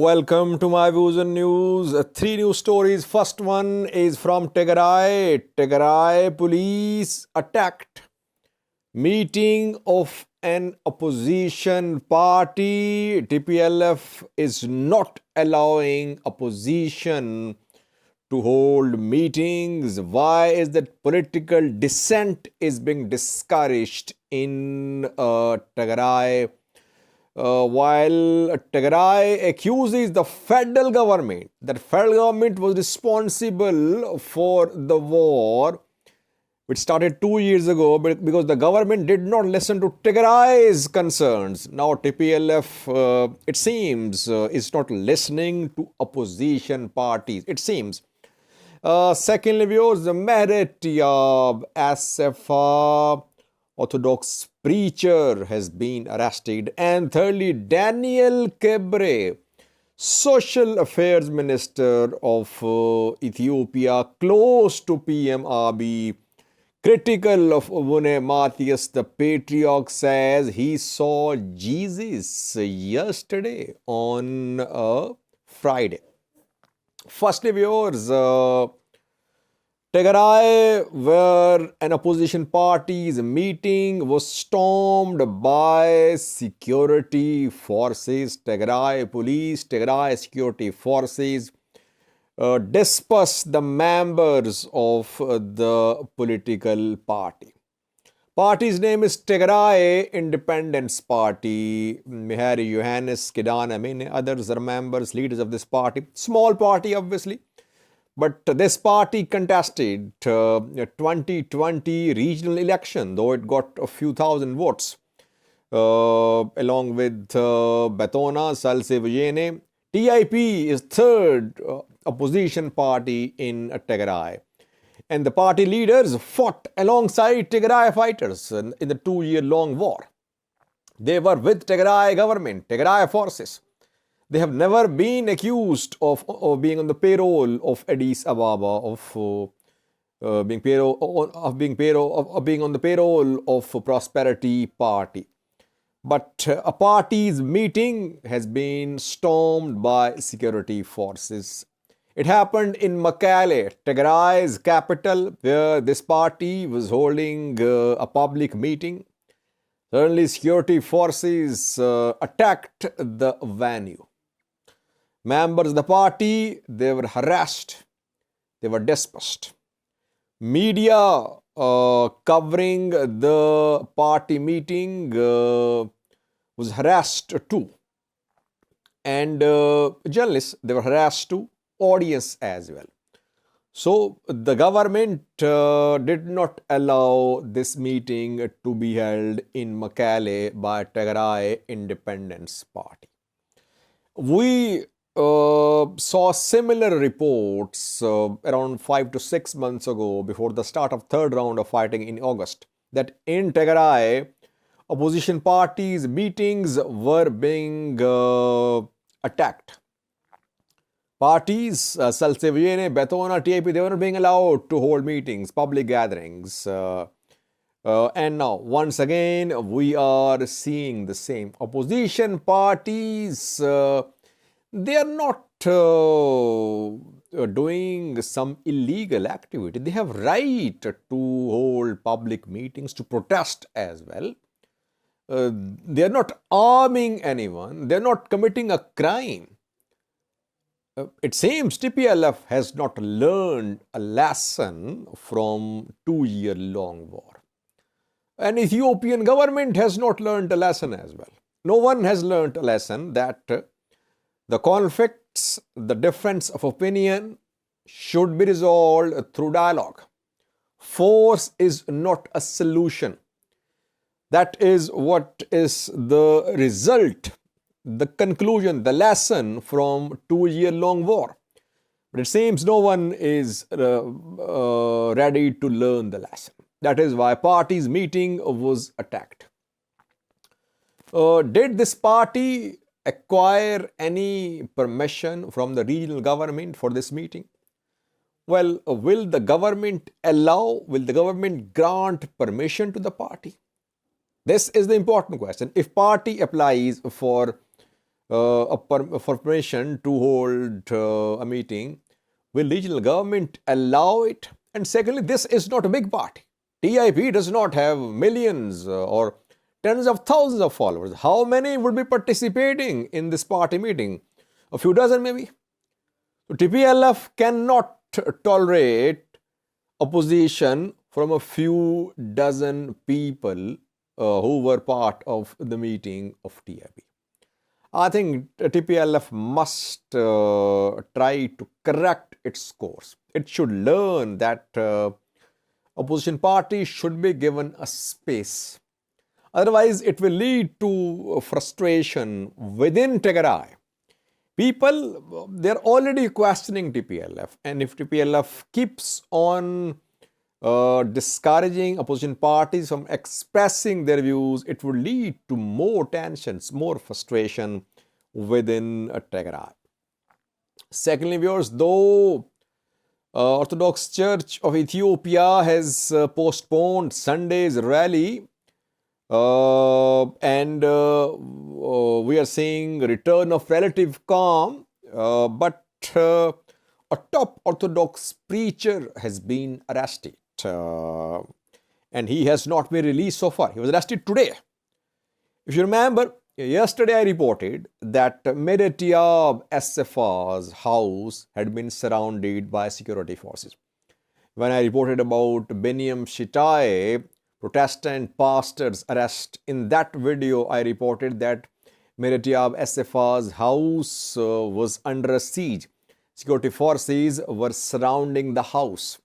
Welcome to my views and news. Three news stories. First one is from Tigray. Tigray police attacked meeting of an opposition party. TPLF is not allowing opposition to hold meetings. Why is that political dissent is being discouraged in Tigray? While Tigray accuses the federal government that federal government was responsible for the war, which started 2 years ago, but because the government did not listen to Tigray's concerns. Now TPLF, it seems, is not listening to opposition parties. It seems. Secondly, viewers, the Mehreteab Asefa, Orthodox preacher, has been arrested. And thirdly, Daniel Kibret, Social Affairs Minister of Ethiopia, close to PM Abiy, critical of Matthias the Patriarch, says he saw Jesus yesterday on Friday. Firstly, viewers, Tigray, where an opposition party's meeting was stormed by security forces. Tigray police, Tigray security forces dispersed the members of the political party. Party's name is Tigray Independence Party. Mehari Johannes, Kidana, many others are members, leaders of this party. Small party, obviously. But this party contested 2020 regional election, though it got a few thousand votes, along with Betona, Salsevujene. TIP is third opposition party in Tigray. And the party leaders fought alongside Tigray fighters in the 2-year-long war. They were with Tigray government, Tigray forces. They have never been accused of being on the payroll of Addis Ababa, of being on the payroll of Prosperity Party. But a party's meeting has been stormed by security forces. It happened in Mekelle, Tigray's capital, where this party was holding a public meeting. Suddenly, security forces attacked the venue. Members of the party, they were harassed, they were dispersed. Media covering the party meeting was harassed too. And journalists, they were harassed too, audience as well. So the government did not allow this meeting to be held in Mekelle by Tigray Independence Party. We saw similar reports around 5 to 6 months ago, before the start of third round of fighting in August, that in Tigray, opposition parties' meetings were being attacked. Parties, Salsevujene, Betona, TIP, they were not being allowed to hold meetings, public gatherings. And now, once again, we are seeing the same. Opposition parties, they are not doing some illegal activity. They have right to hold public meetings, to protest as well. They are not arming anyone. They are not committing a crime. It seems TPLF has not learned a lesson from 2-year-long war. And Ethiopian government has not learned a lesson as well. No one has learned a lesson that the conflicts, the difference of opinion should be resolved through dialogue. Force is not a solution. That is what is the result, the conclusion, the lesson from 2-year-long war. But it seems no one is ready to learn the lesson. That is why party's meeting was attacked. Did this party acquire any permission from the regional government for this meeting? Well, will the government grant permission to the party? This is the important question. If party applies for for permission to hold a meeting. Will regional government allow it? And secondly, this is not a big party. TIP does not have millions or tens of thousands of followers. How many would be participating in this party meeting? A few dozen maybe. So TPLF cannot tolerate opposition from a few dozen people who were part of the meeting of TIP. I think TPLF must try to correct its course. It should learn that opposition parties should be given a space. Otherwise, it will lead to frustration within Tigray. People, they're already questioning TPLF. And if TPLF keeps on discouraging opposition parties from expressing their views, it would lead to more tensions, more frustration within Tigray. Secondly, viewers, though Orthodox Church of Ethiopia has postponed Sunday's rally, and we are seeing return of relative calm, but a top Orthodox preacher has been arrested, and he has not been released so far. He was arrested today. If you remember, yesterday I reported that Mehreteab Asefa's house had been surrounded by security forces. When I reported about Beniam Shitai, Protestant pastor's arrest, in that video I reported that Mehreteab Asefa's house was under siege. Security forces were surrounding the house.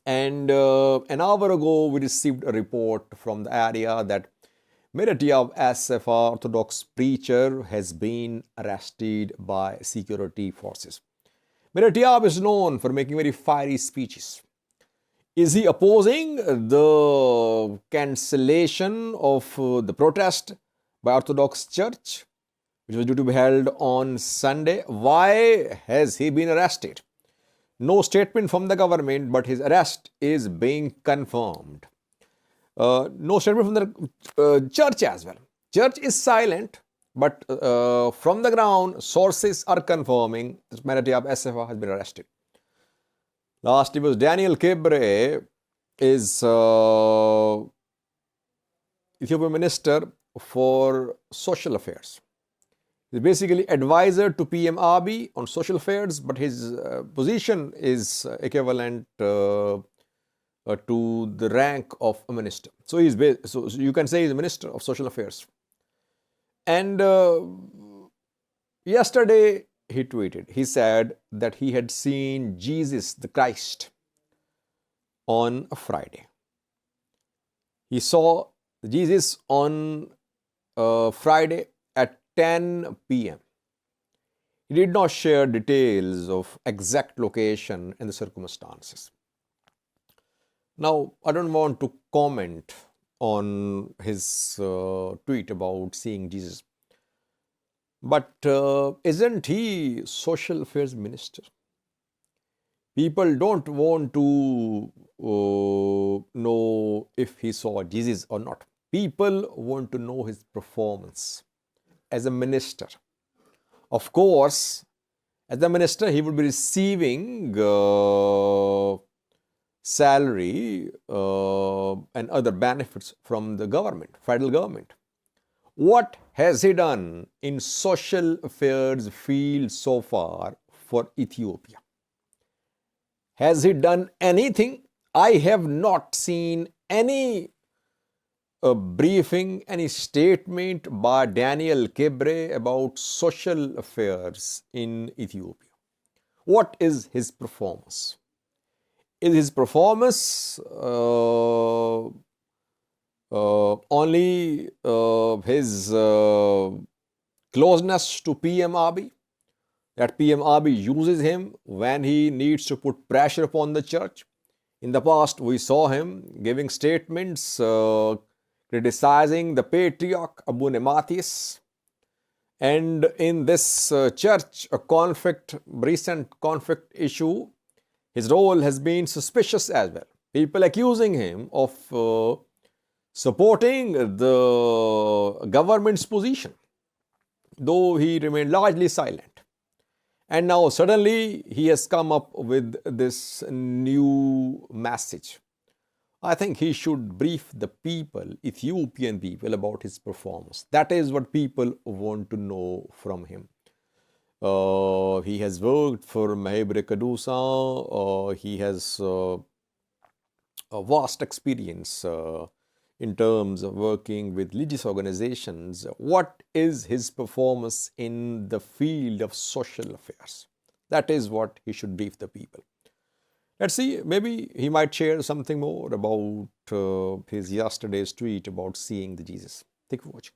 And an hour ago, we received a report from the area that Mehreteab Asefa, Orthodox preacher, has been arrested by security forces. Mehreteab is known for making very fiery speeches. Is he opposing the cancellation of the protest by Orthodox Church, which was due to be held on Sunday? Why has he been arrested? No statement from the government, but his arrest is being confirmed. No statement from the church as well. Church is silent, but from the ground, sources are confirming that Mehreteab Asefa has been arrested. Last, it was Daniel Kibret, is Ethiopian Minister for Social Affairs. He's basically advisor to PM Abiy on social affairs, but his position is equivalent to the rank of a minister. So so you can say he's a minister of social affairs. And yesterday he tweeted, he said that he had seen Jesus the Christ on a Friday. He saw Jesus on Friday at 10 p.m. He did not share details of exact location and the circumstances. Now, I don't want to comment on his tweet about seeing Jesus. But isn't he social affairs minister? People don't want to know if he saw Jesus or not. People want to know his performance as a minister. Of course, as a minister, he would be receiving salary and other benefits from the government, federal government. What has he done in social affairs field so far for Ethiopia? Has he done anything? I have not seen any briefing, any statement by Daniel Kibret about social affairs in Ethiopia. What is his performance? Is his performance only his closeness to PM Abiy? That PM Abiy uses him when he needs to put pressure upon the church. In the past, we saw him giving statements criticizing the patriarch Abu Nematis. And in this church recent conflict issue, his role has been suspicious as well. People accusing him of supporting the government's position. though he remained largely silent. And now suddenly he has come up with this new message. I think he should brief the people, Ethiopian people, about his performance. That is what people want to know from him. He has worked for Mehreteab Asefa. He has a vast experience in terms of working with religious organizations. What is his performance in the field of social affairs? That is what he should brief the people. Let's see, maybe he might share something more about his yesterday's tweet about seeing the Jesus. Thank you for watching.